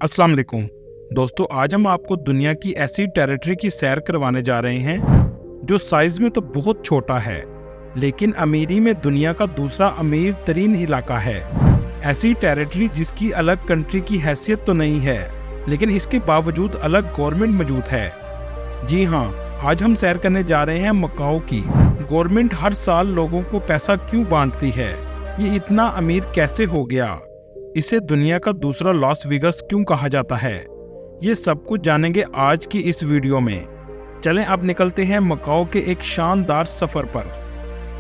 अस्सलाम वालेकुम दोस्तों, आज हम आपको दुनिया की ऐसी टेरिटरी की सैर करवाने जा रहे हैं जो साइज में तो बहुत छोटा है, लेकिन अमीरी में दुनिया का दूसरा अमीर तरीन इलाका है। ऐसी टेरिटरी जिसकी अलग कंट्री की हैसियत तो नहीं है, लेकिन इसके बावजूद अलग गवर्नमेंट मौजूद है। जी हाँ, आज हम सैर करने जा रहे हैं मकाओ की। गवर्नमेंट हर साल लोगों को पैसा क्यों बांटती है? ये इतना अमीर कैसे हो गया? इसे दुनिया का दूसरा लॉस वेगास क्यों कहा जाता है? ये सब कुछ जानेंगे आज की इस वीडियो में। चलें अब निकलते हैं मकाओ के एक शानदार सफर पर।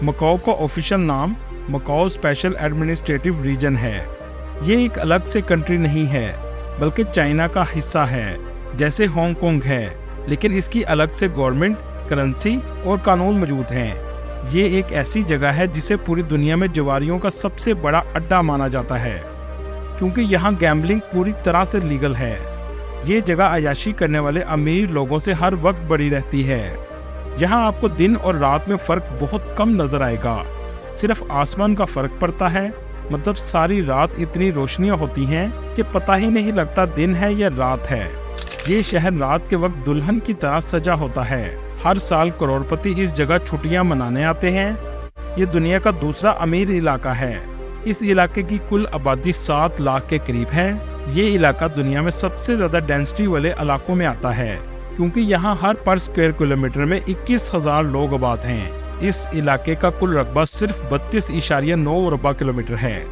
मकाओ का ऑफिशियल नाम मकाओ स्पेशल एडमिनिस्ट्रेटिव रीजन है। ये एक अलग से कंट्री नहीं है, बल्कि चाइना का हिस्सा है, जैसे हांगकांग है, लेकिन इसकी अलग से गवर्नमेंट, करेंसी और कानून मौजूद हैं। ये एक ऐसी जगह है जिसे पूरी दुनिया में जुआरियों का सबसे बड़ा अड्डा माना जाता है, क्योंकि यहाँ गैम्बलिंग पूरी तरह से लीगल है। ये जगह अय्याशी करने वाले अमीर लोगों से हर वक्त बड़ी रहती है। यहाँ आपको दिन और रात में फ़र्क बहुत कम नज़र आएगा, सिर्फ आसमान का फ़र्क पड़ता है। मतलब सारी रात इतनी रोशनियाँ होती हैं कि पता ही नहीं लगता दिन है या रात है। ये शहर रात के वक्त दुल्हन की तरह सजा होता है। हर साल करोड़पति इस जगह छुट्टियाँ मनाने आते हैं। ये दुनिया का दूसरा अमीर इलाका है। इस इलाके की कुल आबादी 7 लाख के करीब है। ये इलाका दुनिया में सबसे ज़्यादा डेंसिटी वाले इलाकों में आता है, क्योंकि यहाँ हर पर स्क्वायर किलोमीटर में 21,000 लोग आबाद हैं। इस इलाके का कुल रकबा सिर्फ 32.9 रबा किलोमीटर है,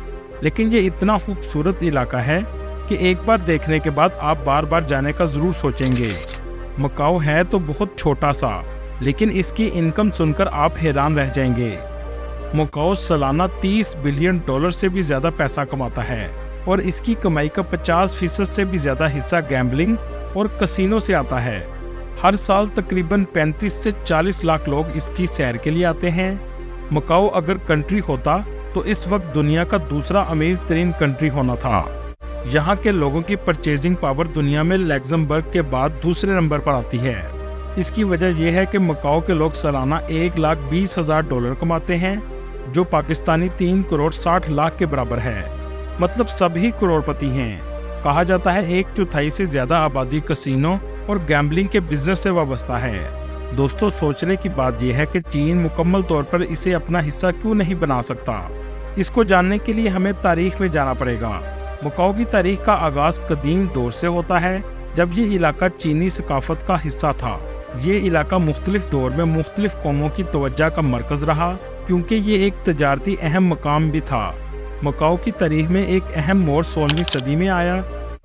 लेकिन ये इतना खूबसूरत इलाका है कि एक बार देखने के बाद आप बार बार जाने का ज़रूर सोचेंगे। मकाओ है तो बहुत छोटा सा, लेकिन इसकी इनकम सुनकर आप हैरान रह जाएंगे। मकाओ सालाना $30 बिलियन से भी ज़्यादा पैसा कमाता है, और इसकी कमाई का 50% से भी ज़्यादा हिस्सा गैम्बलिंग और कसिनो से आता है। हर साल तकरीबन 35 से 40 लाख लोग इसकी सैर के लिए आते हैं। मकाओ अगर कंट्री होता तो इस वक्त दुनिया का दूसरा अमीर तरीन कंट्री होना था। यहाँ के लोगों की परचेजिंग पावर दुनिया में लग्जमबर्ग के बाद दूसरे नंबर पर आती है। इसकी वजह यह है कि मकाओ के लोग सालाना $1,20,000 कमाते हैं, जो पाकिस्तानी 3 करोड़ 60 लाख के बराबर है। मतलब सभी करोड़पति हैं। कहा जाता है 1/4 से ज्यादा आबादी कसिनो और गैम्बलिंग के बिजनेस से वाबस्ता है। दोस्तों, सोचने की बात यह है कि चीन मुकम्मल तौर पर इसे अपना हिस्सा क्यों नहीं बना सकता। इसको जानने के लिए हमें तारीख में जाना पड़ेगा। मकाओ की तारीख का आगाज कदीम दौर से होता है, जब ये इलाका चीनी सकाफत का हिस्सा था। ये इलाका मुख्तलिफ दौर में मुख्तलिफ कौमों की तवज्जो का मरकज रहा, क्योंकि ये एक तजारती अहम मकाम भी था। मकाओ की तारीख में एक अहम मोड़ 16वीं सदी में आया,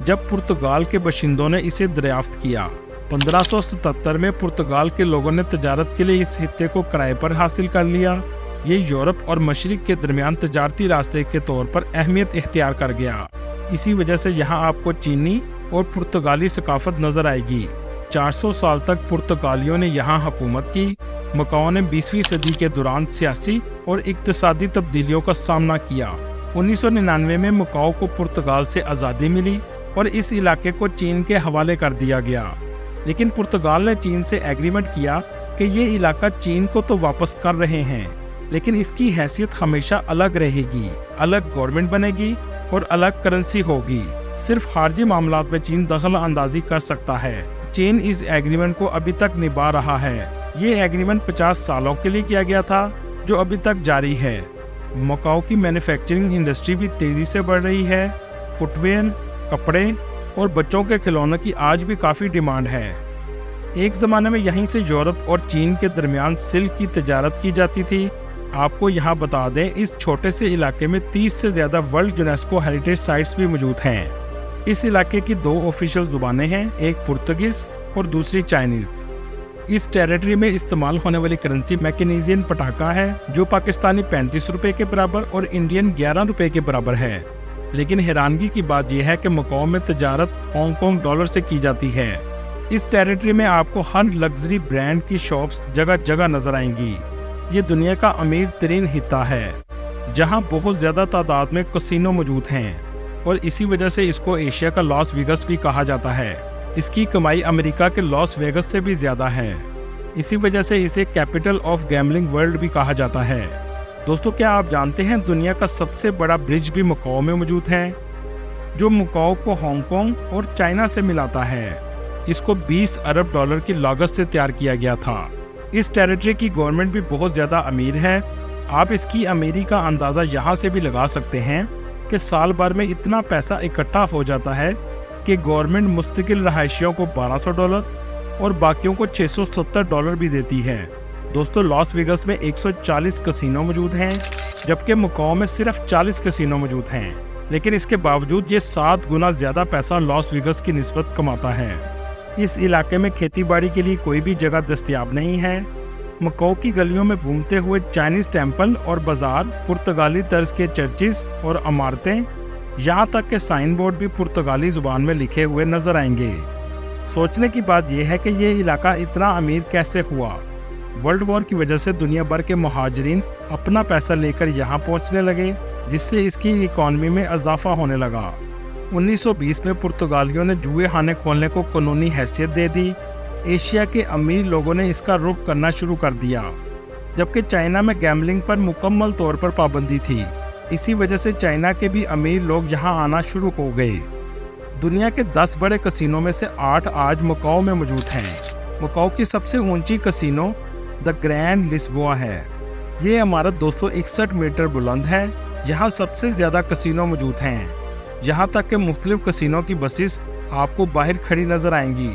जब पुर्तगाल के बशिंदों ने इसे दरियाफ्त किया। 1577 में पुर्तगाल के लोगों ने तजारत के लिए इस खित्ते को किराए पर हासिल कर लिया। ये यूरोप और मशरिक के दरमियान तजारती रास्ते के तौर पर अहमियत इख्तियार कर गया। इसी वजह से यहाँ आपको चीनी और पुर्तगाली सकाफत नजर आएगी। 400 साल तक पुर्तगालियों ने यहाँ हुकूमत की। मकाओ ने 20वीं सदी के दौरान सियासी और इक्तिसादी तब्दीलियों का सामना किया। 1999 में मकाओ को पुर्तगाल से आज़ादी मिली और इस इलाके को चीन के हवाले कर दिया गया। लेकिन पुर्तगाल ने चीन से एग्रीमेंट किया कि ये इलाका चीन को तो वापस कर रहे हैं, लेकिन इसकी हैसियत हमेशा अलग रहेगी। अलग गवर्नमेंट बनेगी और अलग करेंसी होगी। सिर्फ खारजी मामलात में चीन दखल अंदाजी कर सकता है। चीन इस एग्रीमेंट को अभी तक निभा रहा है। ये एग्रीमेंट 50 सालों के लिए किया गया था, जो अभी तक जारी है। मकाओ की मैन्युफैक्चरिंग इंडस्ट्री भी तेजी से बढ़ रही है। फुटवेयर, कपड़े और बच्चों के खिलौनों की आज भी काफ़ी डिमांड है। एक ज़माने में यहीं से यूरोप और चीन के दरमियान सिल्क की तजारत की जाती थी। आपको यहाँ बता दें, इस छोटे से इलाके में 30 से ज़्यादा वर्ल्ड यूनेस्को हेरिटेज साइट्स भी मौजूद हैं। इस इलाके की 2 ऑफिशियल ज़ुबानें हैं, एक पुर्तगीज़ और दूसरी चाइनीज़। इस टेरिटरी में इस्तेमाल होने वाली करेंसी मैकेनिजियन पटाखा है, जो पाकिस्तानी 35 रुपए के बराबर और इंडियन 11 रुपए के बराबर है। लेकिन हैरानगी की बात यह है कि मकाओ में तजारत हांगकांग डॉलर से की जाती है। इस टेरिटरी में आपको हर लग्जरी ब्रांड की शॉप्स जगह जगह नजर आएंगी। ये दुनिया का अमीर तरीन हिस्सा है, जहाँ बहुत ज्यादा तादाद में कसिनो मौजूद हैं, और इसी वजह से इसको एशिया का लॉस वेगास भी कहा जाता है। इसकी कमाई अमेरिका के लॉस वेगास से भी ज़्यादा है। इसी वजह से इसे कैपिटल ऑफ गैम्बलिंग वर्ल्ड भी कहा जाता है। दोस्तों, क्या आप जानते हैं दुनिया का सबसे बड़ा ब्रिज भी मकाओ में मौजूद है? जो मकाओ को हांगकांग और चाइना से मिलाता है। इसको 20 अरब डॉलर की लागत से तैयार किया गया था। इस टेरिटरी की गवर्नमेंट भी बहुत ज़्यादा अमीर है। आप इसकी अमीरी का अंदाज़ा यहाँ से भी लगा सकते हैं कि साल भर में इतना पैसा इकट्ठा हो जाता है कि गवर्नमेंट मुस्तकिल रहायशियों को $1200 और बाकियों को $670 भी देती है। दोस्तों, लॉस वेगस में 140 कसिनो मौजूद हैं, जबकि मकाओ में सिर्फ 40 कसिनो मौजूद हैं। लेकिन इसके बावजूद ये 7 गुना ज़्यादा पैसा लॉस वेगस की निस्बत कमाता है। इस इलाके में खेती बाड़ी के लिए कोई भी जगह दस्तयाब नहीं है। मकाओ की गलियों में घूमते हुए चाइनीज टेम्पल और बाजार, पुर्तगाली तर्ज के चर्चिज और इमारतें, यहाँ तक के साइन बोर्ड भी पुर्तगाली जुबान में लिखे हुए नजर आएंगे। सोचने की बात यह है कि ये इलाका इतना अमीर कैसे हुआ। वर्ल्ड वॉर की वजह से दुनिया भर के मुहाजिरीन अपना पैसा लेकर यहाँ पहुँचने लगे, जिससे इसकी इकॉनमी में इजाफा होने लगा। 1920 में पुर्तगालियों ने जुए खाने खोलने को कानूनी हैसियत दे दी। एशिया के अमीर लोगों ने इसका रुख करना शुरू कर दिया, जबकि चाइना में गैम्बलिंग पर मुकम्मल तौर पर पाबंदी थी। इसी वजह से चाइना के भी अमीर लोग यहाँ आना शुरू हो गए। दुनिया के 10 बड़े कसिनों में से 8 आज मकाओ में मौजूद हैं। मकाओ की सबसे ऊंची कसिनो द ग्रैंड लिस्बोआ है। ये इमारत 261 मीटर बुलंद है। यहाँ सबसे ज़्यादा कसिनो मौजूद हैं। यहाँ तक कि मुख्तलिफ कसिनों की बसेस आपको बाहर खड़ी नजर आएंगी,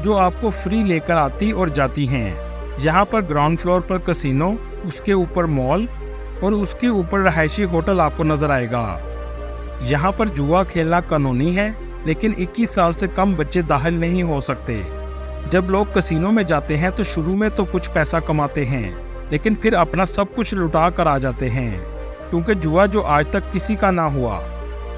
जो आपको फ्री लेकर आती और जाती हैं। यहाँ पर ग्राउंड फ्लोर पर कसिनो, उसके ऊपर मॉल और उसके ऊपर रहायशी होटल आपको नजर आएगा। यहाँ पर जुआ खेलना कानूनी है, लेकिन 21 साल से कम बच्चे दाखिल नहीं हो सकते। जब लोग कसिनो में जाते हैं तो शुरू में तो कुछ पैसा कमाते हैं, लेकिन फिर अपना सब कुछ लुटा कर आ जाते हैं, क्योंकि जुआ जो आज तक किसी का ना हुआ।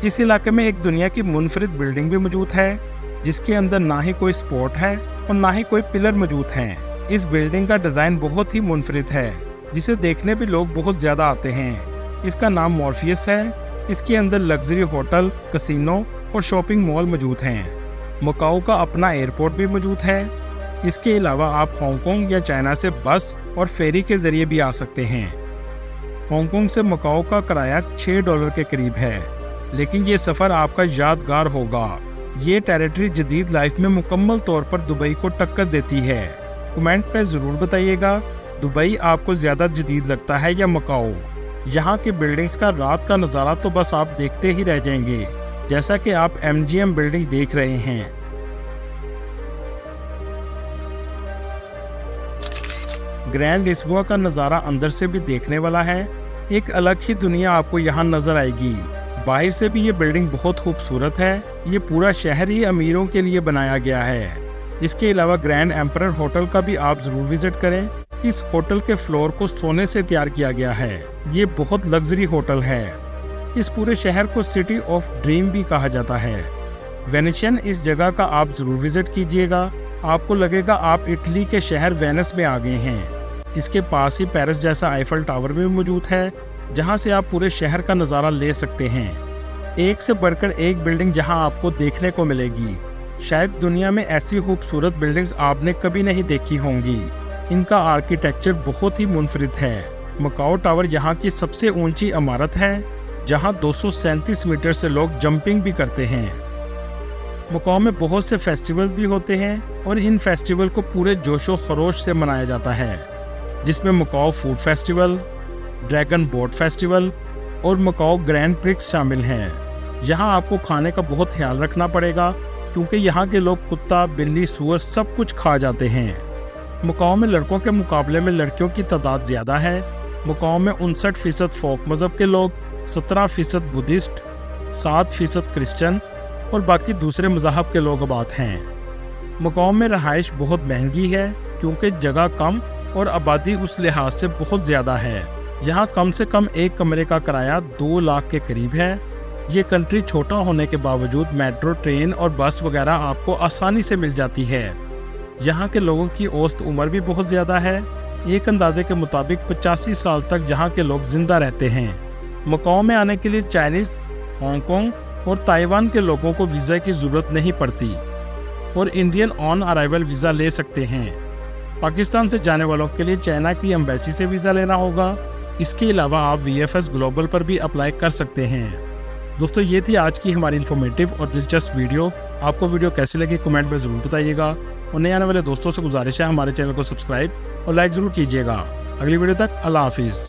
इस इलाके में एक दुनिया की मुनफरिद बिल्डिंग भी मौजूद है, जिसके अंदर ना ही कोई स्पोर्ट है और ना ही कोई पिलर मौजूद हैं। इस बिल्डिंग का डिज़ाइन बहुत ही मुनफरिद है, जिसे देखने भी लोग बहुत ज़्यादा आते हैं। इसका नाम मॉर्फियस है। इसके अंदर लग्जरी होटल, कसिनो और शॉपिंग मॉल मौजूद हैं। मकाओ का अपना एयरपोर्ट भी मौजूद है। इसके अलावा आप हांगकांग या चाइना से बस और फेरी के ज़रिए भी आ सकते हैं। हांगकांग से मकाओ का किराया $6 के करीब है, लेकिन ये सफ़र आपका यादगार होगा। ये टेरिटरी जदीद लाइफ में मुकम्मल तौर पर दुबई को टक्कर देती है। कमेंट में ज़रूर बताइएगा, दुबई आपको ज़्यादा जदीद लगता है या मकाओ। यहाँ की बिल्डिंग्स का रात का नज़ारा तो बस आप देखते ही रह जाएंगे, जैसा कि आप MGM बिल्डिंग देख रहे हैं। ग्रैंड लिस्बोआ का नज़ारा अंदर से भी देखने वाला है। एक अलग ही दुनिया आपको यहाँ नज़र आएगी। बाहर से भी ये बिल्डिंग बहुत खूबसूरत है। ये पूरा शहर ही अमीरों के लिए बनाया गया है। इसके अलावा ग्रैंड एम्परर होटल का भी आप ज़रूर विजिट करें। इस होटल के फ्लोर को सोने से तैयार किया गया है। ये बहुत लग्जरी होटल है। इस पूरे शहर को सिटी ऑफ ड्रीम भी कहा जाता है। वेनेशियन इस जगह का आप ज़रूर विजिट कीजिएगा। आपको लगेगा आप इटली के शहर वेनिस में आ गए हैं। इसके पास ही पेरिस जैसा आईफल टावर भी मौजूद है, जहां से आप पूरे शहर का नज़ारा ले सकते हैं। एक से बढ़कर एक बिल्डिंग जहां आपको देखने को मिलेगी। शायद दुनिया में ऐसी खूबसूरत बिल्डिंग्स आपने कभी नहीं देखी होंगी। इनका आर्किटेक्चर बहुत ही मुनफरिद है। मकाओ टावर यहाँ की सबसे ऊंची इमारत है, जहां 237 मीटर से लोग जंपिंग भी करते हैं। मकाओ में बहुत से फेस्टिवल भी होते हैं और इन फेस्टिवल को पूरे जोशो खरोश से मनाया जाता है, जिसमें Macau food festival, dragon boat festival और मकाओ ग्रैंड प्रिक्स शामिल हैं। यहाँ आपको खाने का बहुत ख्याल रखना पड़ेगा, क्योंकि यहाँ के लोग कुत्ता, बिल्ली, सूअर सब कुछ खा जाते हैं। मकाओ में लड़कों के मुकाबले में लड़कियों की तादाद ज़्यादा है। मकाओ में 59% फोक मज़हब के लोग, 17% बुद्धिस्ट, 7% क्रिश्चियन और बाकी दूसरे मज़हब के लोग आबाद हैं। मकाओ में रहाइश बहुत महंगी है, क्योंकि जगह कम और आबादी उस लिहाज से बहुत ज़्यादा है। यहाँ कम से कम एक कमरे का किराया 2 लाख के करीब है। ये कंट्री छोटा होने के बावजूद मेट्रो, ट्रेन और बस वगैरह आपको आसानी से मिल जाती है। यहाँ के लोगों की औसत उम्र भी बहुत ज़्यादा है। एक अंदाजे के मुताबिक 85 साल तक यहाँ के लोग जिंदा रहते हैं। मकाओ में आने के लिए चाइनीज़, हांगकांग और ताइवान के लोगों को वीज़ा की ज़रूरत नहीं पड़ती और इंडियन ऑन अराइवल वीज़ा ले सकते हैं। पाकिस्तान से जाने वालों के लिए चाइना की एम्बेसी से वीज़ा लेना होगा। इसके अलावा आप VFS ग्लोबल पर भी अप्लाई कर सकते हैं। दोस्तों ये थी आज की हमारी इन्फॉर्मेटिव और दिलचस्प वीडियो। आपको वीडियो कैसे लगी कमेंट में ज़रूर बताइएगा और नए आने वाले दोस्तों से गुजारिश है हमारे चैनल को सब्सक्राइब और लाइक ज़रूर कीजिएगा। अगली वीडियो तक अल्लाह हाफिज़।